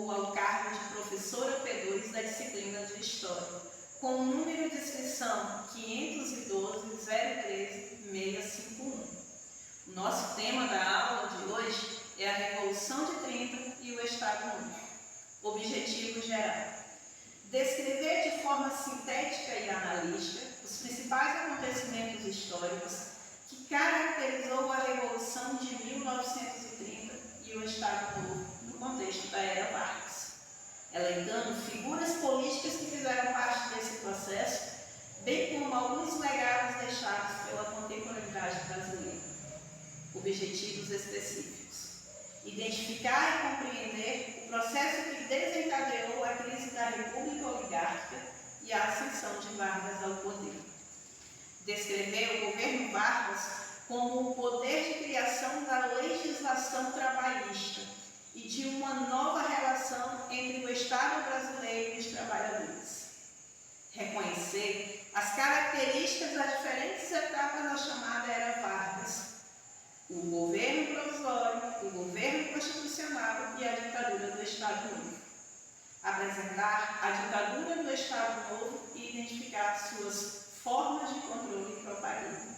concorro ao cargo de professora P2 da disciplina de História, com o número de inscrição 512-013-651. O nosso tema da aula de hoje é a Revolução de 30 e o Estado Novo. Objetivo geral: descrever de forma sintética e analítica os principais acontecimentos históricos que caracterizou a Revolução de 1930 e o Estado Novo no contexto da Era Vargas, elencando figuras políticas que fizeram parte desse processo, bem como alguns legados deixados pela contemporaneidade brasileira. Objetivos específicos: identificar e compreender o processo que desencadeou a crise da República Oligárquica e a ascensão de Vargas ao poder. Descrever o governo Vargas como o poder de criação da legislação trabalhista e de uma nova relação entre o Estado brasileiro e os trabalhadores. Reconhecer as características das diferentes etapas da chamada Era Vargas: o governo provisório, o governo constitucional e a ditadura do Estado Novo. Apresentar a ditadura do Estado Novo e identificar suas formas de controle e propaganda.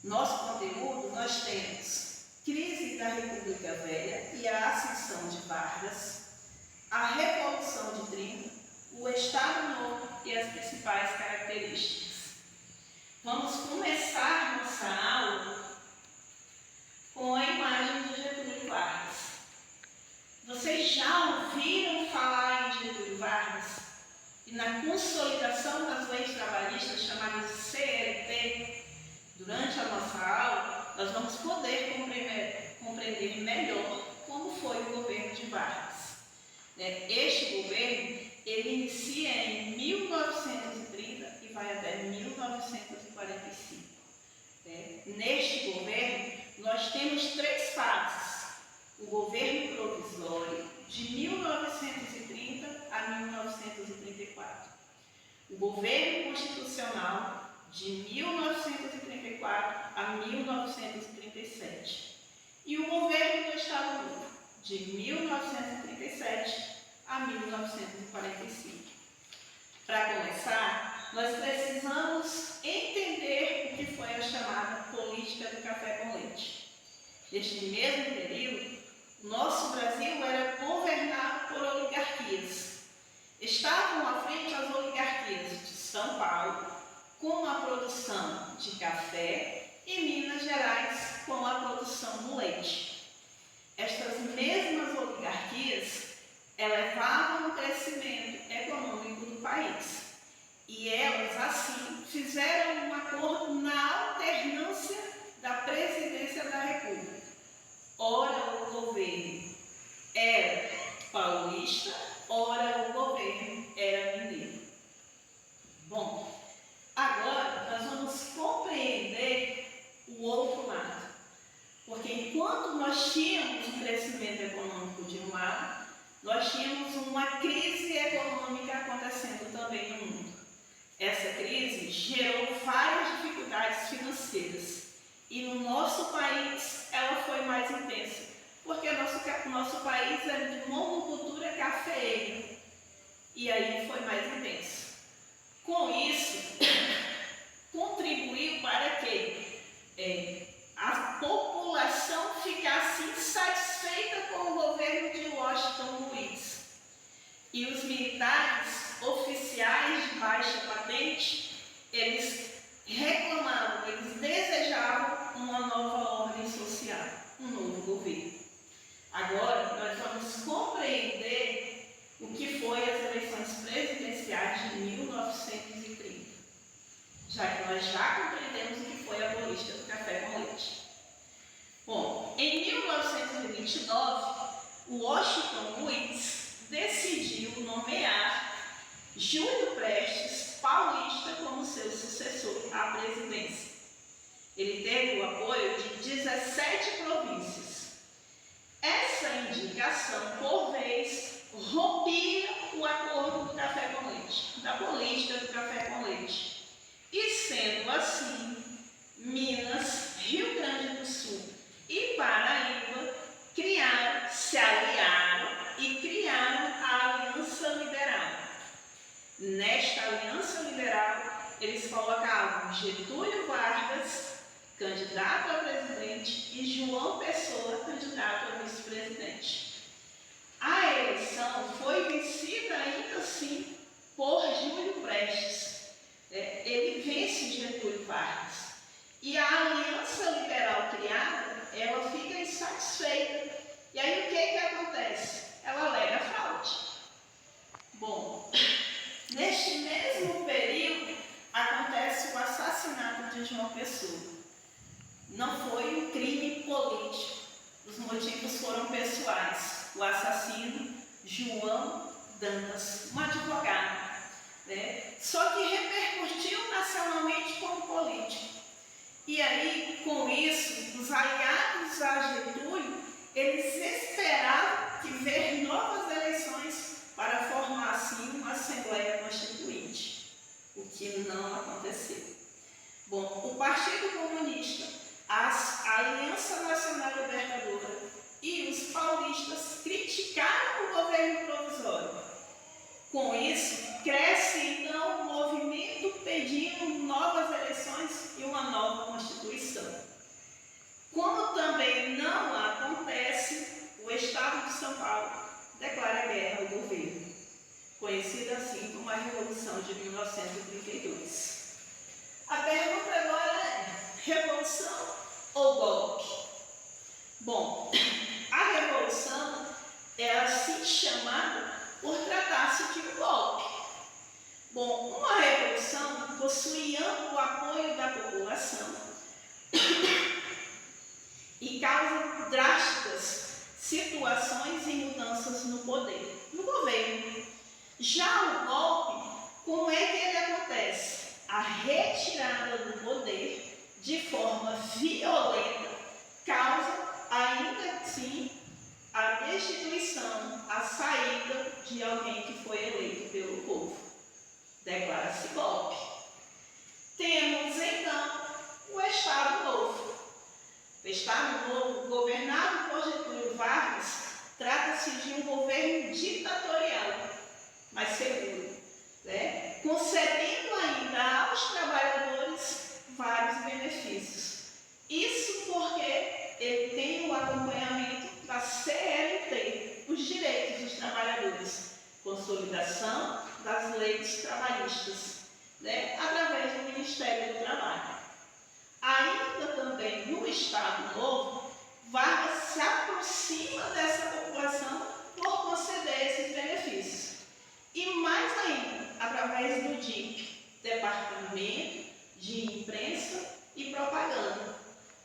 Nosso conteúdo, nós temos crise da República Velha e a ascensão de Vargas, a Revolução de 30, o Estado Novo e as principais características. Vamos começar nossa aula com a imagem de Getúlio Vargas. Vocês já ouviram falar em Getúlio Vargas e na consolidação das leis trabalhistas chamadas CLT? Durante a nossa aula, nós vamos poder compreender melhor como foi o governo de Vargas. Este governo, ele inicia em 1930 e vai até 1945. Neste governo, nós temos três fases: o governo provisório, de 1930 a 1934, o governo constitucional, de 1934 a 1937, e o governo do Estado Novo, de 1937 a 1945. Para começar, nós precisamos entender o que foi a chamada política do café com leite. Neste mesmo período, nosso Brasil era governado por oligarquias. Estavam à frente as oligarquias de São Paulo, com a produção de café, e Minas Gerais, com a produção do leite. Estas mesmas oligarquias elevavam o crescimento econômico do país. E elas, assim, fizeram um acordo na alternância da presidência da República. Ora o governo era paulista, ora o governo era mineiro. Bom, agora nós vamos compreender o outro lado. Porque enquanto nós tínhamos um crescimento econômico de um lado, nós tínhamos uma crise econômica acontecendo também no mundo. Essa crise gerou várias dificuldades financeiras. E no nosso país ela foi mais intensa, porque o nosso país era de monocultura cafeeira. E aí foi mais intensa. Com isso, contribuiu para que a população ficasse insatisfeita com o governo de Washington Luiz. E os militares oficiais de baixa patente, eles reclamavam, eles desejavam uma nova ordem social, um novo governo. Agora, nós vamos compreender o que foi as eleições presidenciais de 1930, já que nós já compreendemos o que foi a política do café com leite. Bom, em 1929, o Washington Luiz decidiu nomear Júlio Prestes Paulista como seu sucessor à presidência. Ele teve o apoio de 17 províncias. Essa indicação, por vez, rompia o acordo do café com leite, da política do café com leite. E sendo assim, Minas, Rio Grande do Sul e Paraíba se aliaram e criaram candidato a presidente, e João Pessoa, candidato a vice-presidente. A eleição foi vencida ainda assim por Júlio Prestes. Ele vence Getúlio Vargas. E a aliança liberal criada, ela fica insatisfeita. E aí o que acontece? Ela alega fraude. Bom, neste mesmo período acontece o assassinato de João Pessoa. Não foi um crime político, os motivos foram pessoais. O assassino, João Dantas, um advogado, só que repercutiu nacionalmente como político. E aí, com isso, os aliados a Getúlio, eles esperavam que ver novas eleições para formar, assim, uma Assembleia Constituinte, o que não aconteceu. Bom, o Partido Comunista, a Aliança Nacional Libertadora e os paulistas criticaram o governo provisório. Com isso, cresce então o movimento pedindo novas eleições e uma nova Constituição. Como também não acontece, o Estado de São Paulo declara guerra ao governo, conhecida assim como a Revolução de 1932. A pergunta agora é: revolução ou golpe? Bom, a revolução é assim chamada por tratar-se de um golpe. Bom, uma revolução possui amplo apoio da população e causa drásticas situações e mudanças no poder, no governo. Já o golpe, como é que ele acontece? A retirada do poder de forma violenta causa, ainda assim, a destituição, a saída de alguém que foi eleito pelo povo. Declara-se golpe. Temos, então, o Estado Novo. O Estado Novo, governado por Getúlio Vargas, trata-se de um governo ditatorial, mas seguro, concedendo ainda aos trabalhadores vários benefícios. Isso porque ele tem o acompanhamento da CLT, os direitos dos trabalhadores, consolidação das leis trabalhistas, através do Ministério do Trabalho. Ainda também no Estado Novo, Vargas se aproxima dessa população por conceder esses benefícios. E mais ainda, através do DIP, Departamento de Imprensa e Propaganda,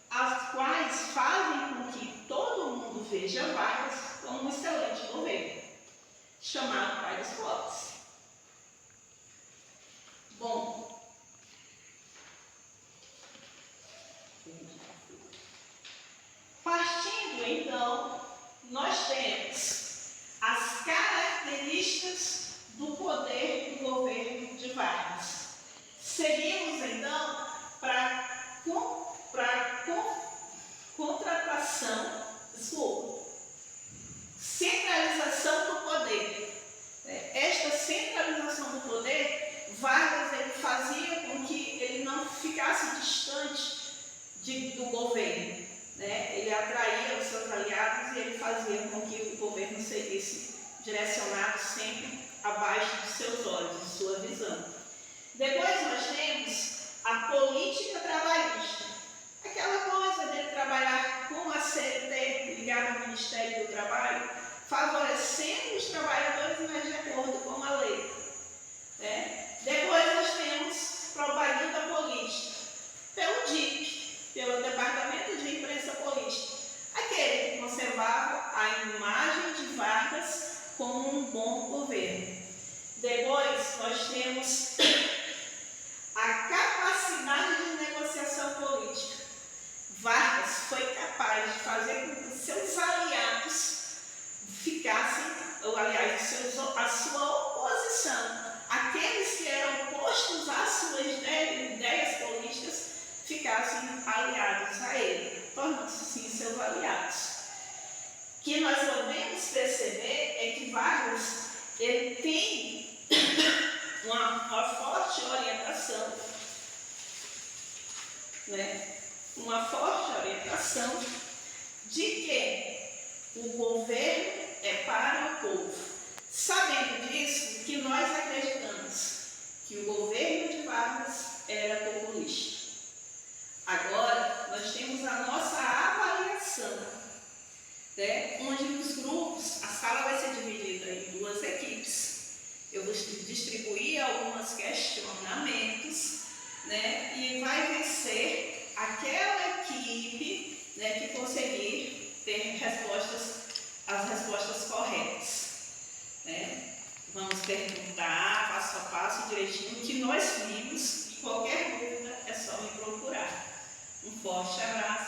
as quais fazem com que todo mundo veja Vargas como um excelente governo, chamado Pai dos Pobres. Bom, partindo então, nós temos as características do poder do governo de Vargas. Seguimos então para centralização do poder. Esta centralização do poder, Vargas ele fazia com que ele não ficasse distante do governo. Ele atraía os seus aliados e ele fazia com que o governo seguisse direcionado sempre abaixo dos seus olhos, de sua visão. Depois nós temos a política trabalhista. Aquela coisa dele trabalhar com a CLT, ligada ao Ministério do Trabalho, favorecendo os trabalhadores, mas de acordo com a lei. Depois nós temos propaganda política, pelo DIP, pelo Departamento de Imprensa Política, aquele que conservava a imagem de Vargas como um bom governo. Depois nós temos a capacidade de negociação política. Vargas foi capaz de fazer com que seus aliados ficassem, ou aliás, a sua oposição, aqueles que eram opostos às suas ideias políticas, ficassem aliados a ele, tornando-se sim seus aliados. O que nós podemos perceber é que Vargas ele tem uma forte orientação uma forte orientação de que o governo é para o povo. Sabendo disso, que nós acreditamos que o governo de Vargas era populista. Agora, nós temos a nossa avaliação, né, onde os grupos, a sala vai ser dividida em 2 equipes. Eu vou distribuir alguns questionamentos, né, e vai vencer aquela equipe, né, que conseguir ter as respostas corretas. Né? Vamos perguntar passo a passo direitinho o que nós vimos, e qualquer dúvida é só me procurar. Um forte abraço.